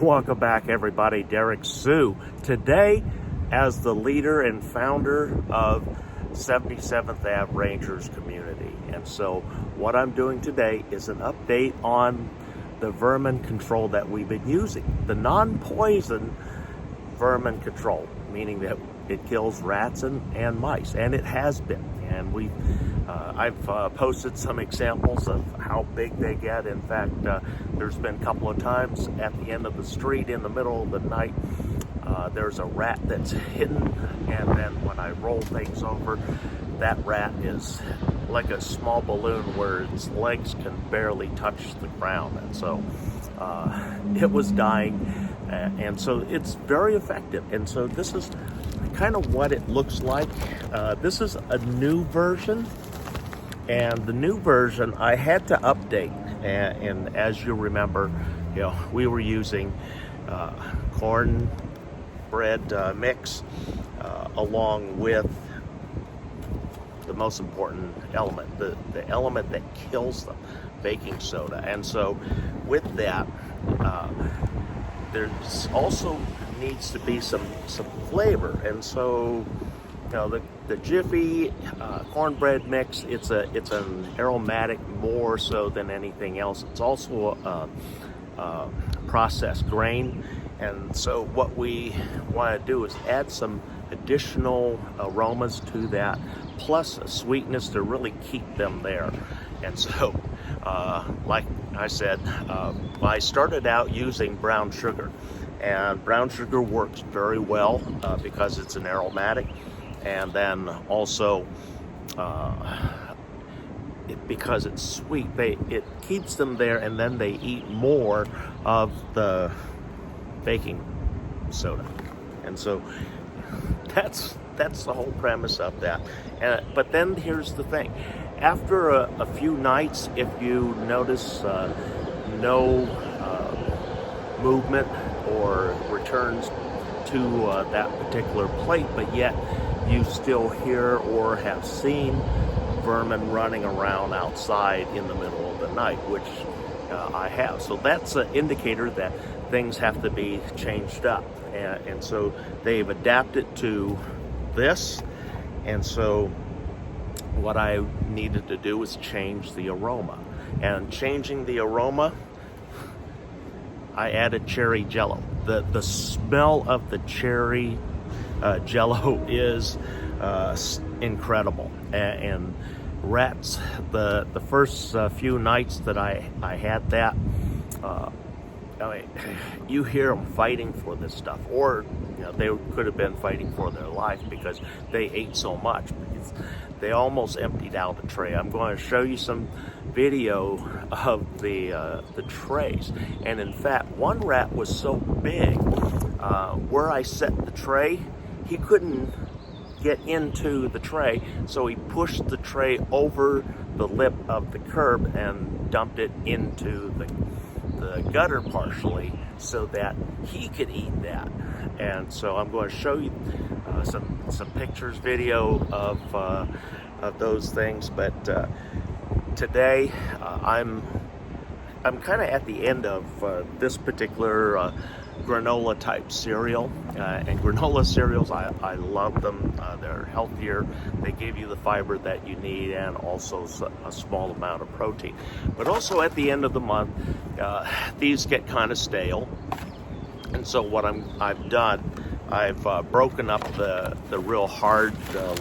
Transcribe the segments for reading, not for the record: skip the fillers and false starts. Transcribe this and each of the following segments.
Welcome back, everybody. Derek Sue. Today, as the leader and founder of 77th Ave Rangers community. And so what I'm doing today is an update on the vermin control that we've been using. The non-poison vermin control, meaning that it kills rats and mice, and it has been. And I've posted some examples of how big they get. In fact, there's been a couple of times at the end of the street in the middle of the night, there's a rat that's hidden, and then when I roll things over, that rat is like a small balloon where its legs can barely touch the ground. And so it was dying, and so it's very effective. And so this is kind of what it looks like. This is a new version, and the new version I had to update. And as you remember, we were using cornbread mix along with the most important element, the element that kills them, baking soda. And so with that, there's also needs to be some flavor. And so the Jiffy cornbread mix, it's an aromatic more so than anything else. It's also a processed grain, and so what we want to do is add some additional aromas to that, plus a sweetness to really keep them there. And so like I said, I started out using brown sugar, and brown sugar works very well because it's an aromatic, and then also because it's sweet, it keeps them there, and then they eat more of the baking soda. And so that's the whole premise of that. But then here's the thing: after a few nights, if you notice no movement or returns to that particular plate, but yet you still hear or have seen vermin running around outside in the middle of the night, which I have. So that's an indicator that things have to be changed up. And so they've adapted to this. And so what I needed to do was change the aroma. And changing the aroma, I added cherry jello. The smell of the cherry jello is incredible. And rats, the first few nights that I had that, you hear them fighting for this stuff, or they could have been fighting for their life because they ate so much. They almost emptied out the tray. I'm going to show you some video of the trays, and in fact, one rat was so big, where I set the tray, he couldn't get into the tray, so he pushed the tray over the lip of the curb and dumped it into the gutter partially so that he could eat that. And so I'm going to show you some pictures, video of those things. But today I'm kind of at the end of this particular granola type cereal, and granola cereals, I love them. They're healthier, they give you the fiber that you need, and also a small amount of protein. But also at the end of the month, these get kind of stale, and so what I've done, I've broken up the real hard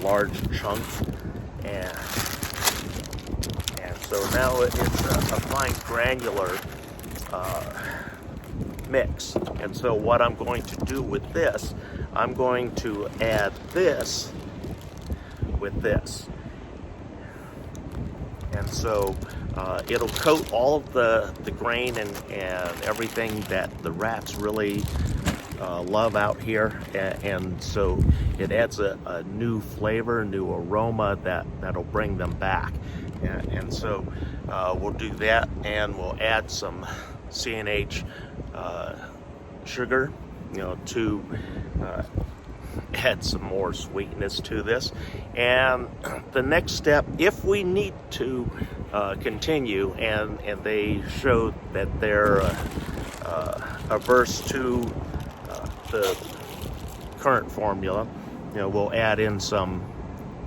large chunks, and so now it's a fine granular mix. And so what I'm going to do with this, I'm going to add this with this, and so it'll coat all of the grain and everything that the rats really love out here, and so it adds a new flavor, new aroma that'll bring them back. And so we'll do that, and we'll add some CNH sugar, to add some more sweetness to this. And the next step, if we need to continue, and they showed that they're averse to the current formula, we'll add in some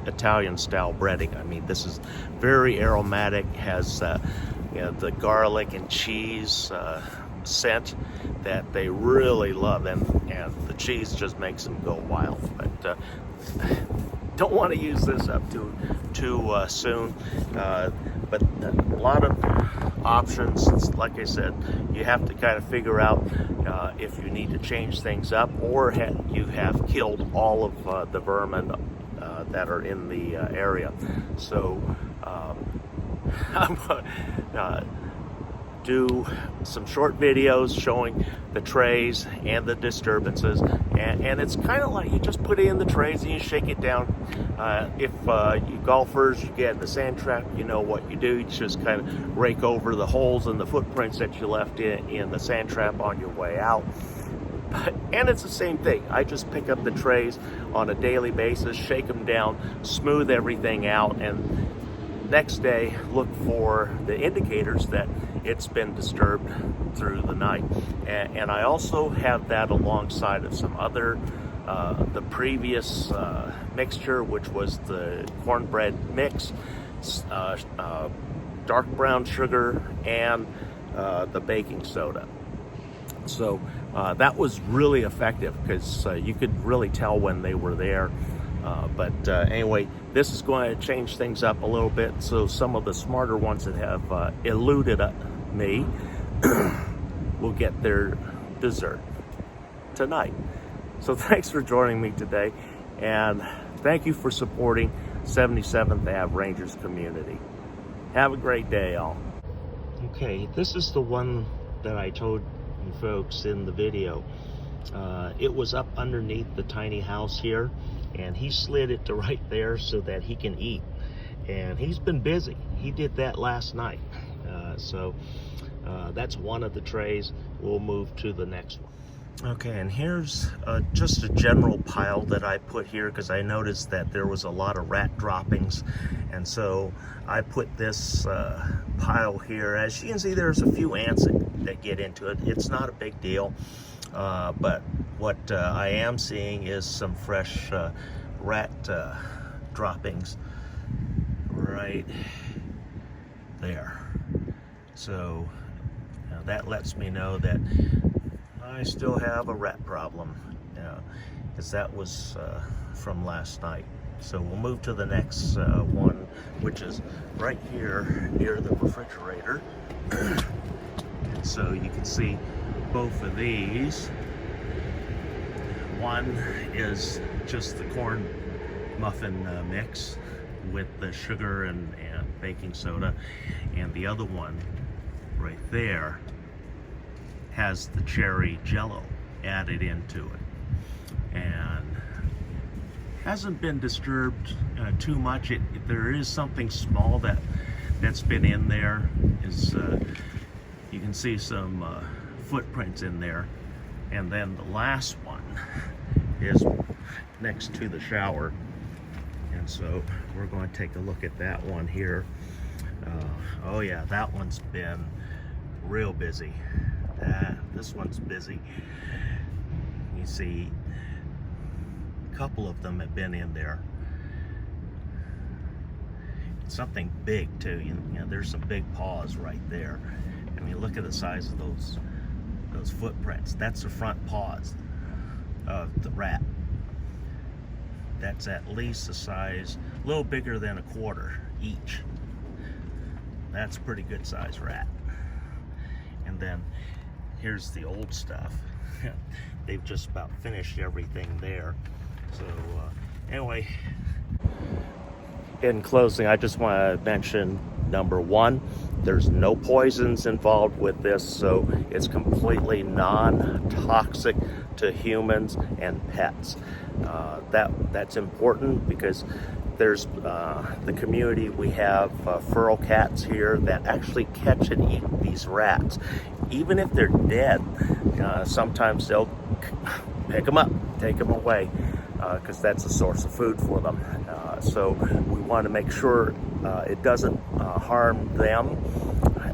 Italian style breading. I mean, this is very aromatic, has the garlic and cheese scent that they really love, and the cheese just makes them go wild. But don't want to use this up too soon. But a lot of options. Like I said, you have to kind of figure out if you need to change things up, or you have killed all of the vermin that are in the area. So I'm gonna do some short videos showing the trays and the disturbances, and it's kind of like you just put it in the trays and you shake it down. If you golfers, you get in the sand trap, you know what you do. You just kind of rake over the holes and the footprints that you left in the sand trap on your way out. And it's the same thing. I just pick up the trays on a daily basis, shake them down, smooth everything out, and next day look for the indicators that it's been disturbed through the night. And I also have that alongside of some other the previous mixture, which was the cornbread mix, dark brown sugar, and the baking soda. So that was really effective, because you could really tell when they were there. But anyway, this is going to change things up a little bit, so some of the smarter ones that have eluded me will get their dessert tonight. So thanks for joining me today, and thank you for supporting 77th Ave Rangers community. Have a great day, all. Okay, this is the one that I told you folks in the video. It was up underneath the tiny house here, and he slid it to right there so that he can eat. And he's been busy. He did that last night. So that's one of the trays. We'll move to the next one. Okay, and here's just a general pile that I put here, because I noticed that there was a lot of rat droppings, and so I put this pile here. As you can see, there's a few ants that get into it. It's not a big deal, but what I am seeing is some fresh rat droppings right there. So that lets me know that I still have a rat problem, because that was from last night. So we'll move to the next one, which is right here near the refrigerator. And so you can see both of these. One is just the corn muffin mix with the sugar and baking soda, and the other one right there has the cherry jello added into it, and hasn't been disturbed too much. There is something small that's been in there. You can see some footprints in there, and then the last one is next to the shower, and so we're going to take a look at that one here. Oh yeah, that one's been real busy. This one's busy. You see a couple of them have been in there. It's something big too. You know, there's some big paws right there. I mean, look at the size of those footprints. That's the front paws of the rat. That's at least the size, a little bigger than a quarter each. That's a pretty good size rat. And then here's the old stuff. They've just about finished everything there. So anyway, in closing, I just want to mention number one, there's no poisons involved with this, so it's completely non-toxic to humans and pets. That's important, because there's the community, we have feral cats here that actually catch and eat these rats. Even if they're dead, sometimes they'll pick them up, take them away, because that's a source of food for them. So we want to make sure it doesn't harm them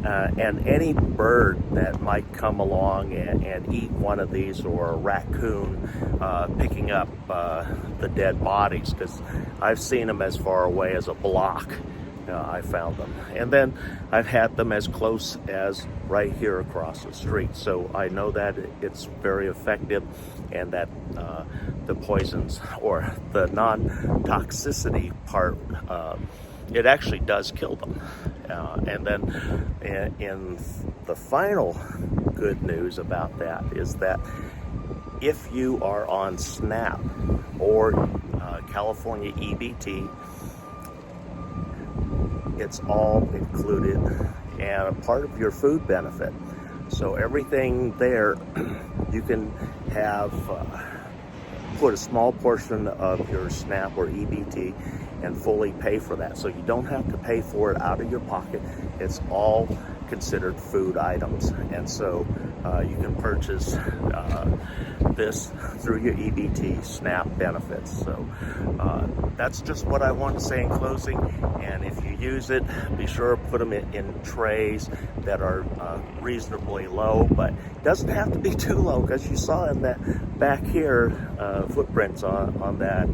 and any bird that might come along and eat one of these, or a raccoon picking up the dead bodies, because I've seen them as far away as a block. I found them, and then I've had them as close as right here across the street, so I know that it's very effective, and that the poisons, or the non-toxicity part, it actually does kill them. And then in the final good news about that is that if you are on SNAP or California EBT, it's all included and a part of your food benefit. So everything there, you can have put a small portion of your SNAP or EBT and fully pay for that. So you don't have to pay for it out of your pocket. It's all considered food items. And so you can purchase this through your EBT SNAP benefits. So that's just what I want to say in closing. And if you use it, be sure to put them in trays that are reasonably low, but it doesn't have to be too low, because you saw in that back here footprints on that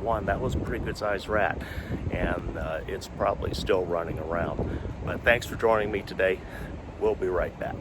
one. That was a pretty good sized rat, and it's probably still running around. But thanks for joining me today. We'll be right back.